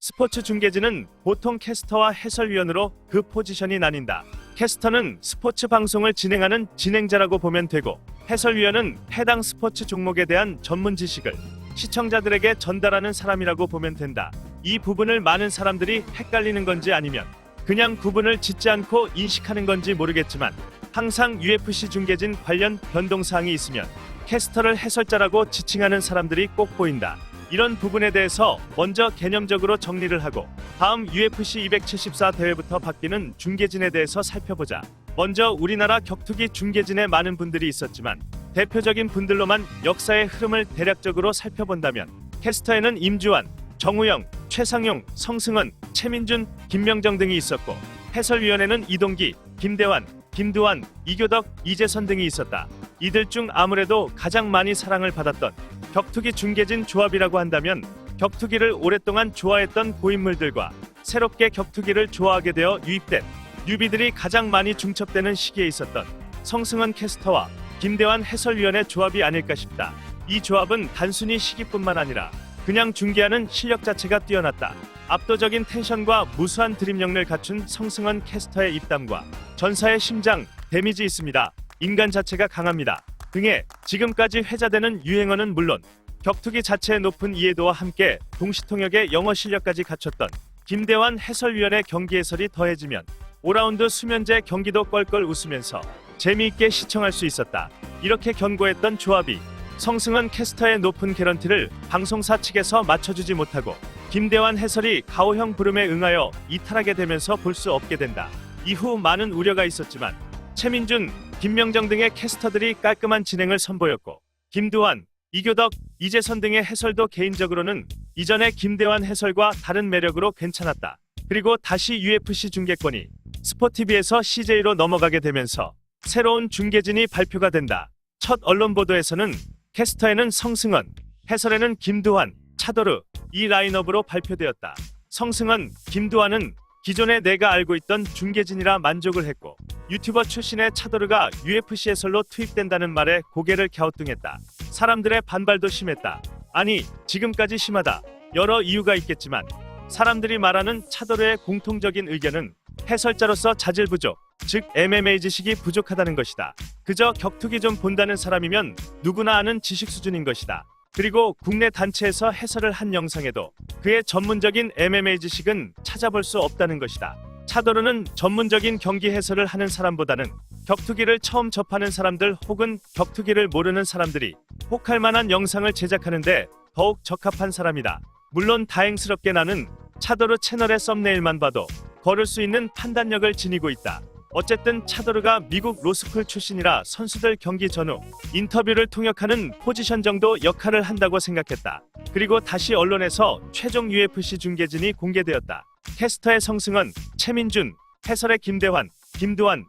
스포츠 중계진은 보통 캐스터와 해설위원으로 그 포지션이 나뉜다. 캐스터는 스포츠 방송을 진행하는 진행자라고 보면 되고, 해설위원은 해당 스포츠 종목에 대한 전문 지식을 시청자들에게 전달하는 사람이라고 보면 된다. 이 부분을 많은 사람들이 헷갈리는 건지 아니면 그냥 구분을 짓지 않고 인식하는 건지 모르겠지만, 항상 UFC 중계진 관련 변동사항이 있으면 캐스터를 해설자라고 지칭하는 사람들이 꼭 보인다. 이런 부분에 대해서 먼저 개념적으로 정리를 하고 다음 UFC 274 대회부터 바뀌는 중계진에 대해서 살펴보자. 먼저 우리나라 격투기 중계진에 많은 분들이 있었지만 대표적인 분들로만 역사의 흐름을 대략적으로 살펴본다면, 캐스터에는 임주환, 정우영, 최상용, 성승헌, 최민준, 김명정 등이 있었고, 해설위원회는 이동기, 김대환, 김두한, 이교덕, 이재선 등이 있었다. 이들 중 아무래도 가장 많이 사랑을 받았던 격투기 중계진 조합이라고 한다면, 격투기를 오랫동안 좋아했던 고인물들과 새롭게 격투기를 좋아하게 되어 유입된 뉴비들이 가장 많이 중첩되는 시기에 있었던 성승헌 캐스터와 김대환 해설위원의 조합이 아닐까 싶다. 이 조합은 단순히 시기뿐만 아니라 그냥 중계하는 실력 자체가 뛰어났다. 압도적인 텐션과 무수한 드립력을 갖춘 성승헌 캐스터의 입담과 전사의 심장, 데미지 있습니다. 인간 자체가 강합니다. 등의 지금까지 회자되는 유행어는 물론 격투기 자체의 높은 이해도와 함께 동시통역의 영어 실력까지 갖췄던 김대환 해설위원의 경기 해설이 더해지면 5라운드 수면제 경기도 껄껄 웃으면서 재미있게 시청할 수 있었다. 이렇게 견고했던 조합이 성승헌 캐스터의 높은 개런티를 방송사 측에서 맞춰주지 못하고 김대환 해설이 가오형 부름에 응하여 이탈하게 되면서 볼 수 없게 된다. 이후 많은 우려가 있었지만 최민준, 김명정 등의 캐스터들이 깔끔한 진행을 선보였고, 김두한, 이교덕, 이재선 등의 해설도 개인적으로는 이전의 김대환 해설과 다른 매력으로 괜찮았다. 그리고 다시 UFC 중계권이 스포티비에서 CJ로 넘어가게 되면서 새로운 중계진이 발표가 된다. 첫 언론 보도에서는 캐스터에는 성승헌, 해설에는 김두한, 차도르, 이 라인업으로 발표되었다. 성승헌, 김두한은 기존에 내가 알고 있던 중계진이라 만족을 했고, 유튜버 출신의 차도르가 UFC 해설로 투입된다는 말에 고개를 갸우뚱했다. 사람들의 반발도 심했다. 아니, 지금까지 심하다. 여러 이유가 있겠지만 사람들이 말하는 차도르의 공통적인 의견은 해설자로서 자질 부족, 즉 MMA 지식이 부족하다는 것이다. 그저 격투기 좀 본다는 사람이면 누구나 아는 지식 수준인 것이다. 그리고 국내 단체에서 해설을 한 영상에도 그의 전문적인 MMA 지식은 찾아볼 수 없다는 것이다. 차도르는 전문적인 경기 해설을 하는 사람보다는 격투기를 처음 접하는 사람들 혹은 격투기를 모르는 사람들이 혹할 만한 영상을 제작하는데 더욱 적합한 사람이다. 물론 다행스럽게 나는 차도르 채널의 썸네일만 봐도 걸을 수 있는 판단력을 지니고 있다. 어쨌든 차도르가 미국 로스쿨 출신이라 선수들 경기 전후 인터뷰를 통역하는 포지션 정도 역할을 한다고 생각했다. 그리고 다시 언론에서 최종 UFC 중계진이 공개되었다. 캐스터의 성승헌, 최민준, 해설의 김대환, 김두한,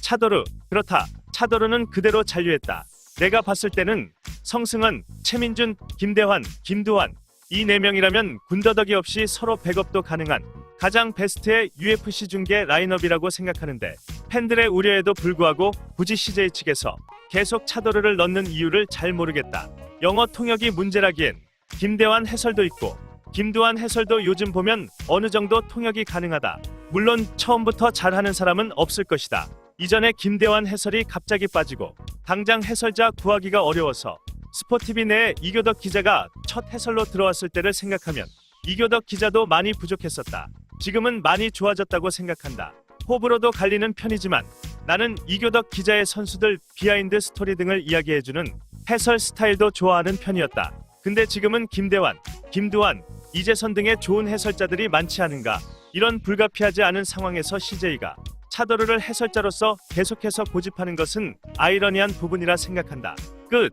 차도르. 그렇다. 차도르는 그대로 잔류했다. 내가 봤을 때는 성승헌, 최민준, 김대환, 김두한 이 4명이라면 군더더기 없이 서로 백업도 가능한 가장 베스트의 UFC 중계 라인업이라고 생각하는데, 팬들의 우려에도 불구하고 굳이 CJ 측에서 계속 차도르를 넣는 이유를 잘 모르겠다. 영어 통역이 문제라기엔 김대환 해설도 있고 김두한 해설도 요즘 보면 어느 정도 통역이 가능하다. 물론 처음부터 잘하는 사람은 없을 것이다. 이전에 김대환 해설이 갑자기 빠지고 당장 해설자 구하기가 어려워서 스포티비 내에 이교덕 기자가 첫 해설로 들어왔을 때를 생각하면 이교덕 기자도 많이 부족했었다. 지금은 많이 좋아졌다고 생각한다. 호불호도 갈리는 편이지만 나는 이교덕 기자의 선수들 비하인드 스토리 등을 이야기해주는 해설 스타일도 좋아하는 편이었다. 근데 지금은 김대환, 김두한, 이재선 등의 좋은 해설자들이 많지 않은가. 이런 불가피하지 않은 상황에서 CJ가 차도르를 해설자로서 계속해서 고집하는 것은 아이러니한 부분이라 생각한다. 끝.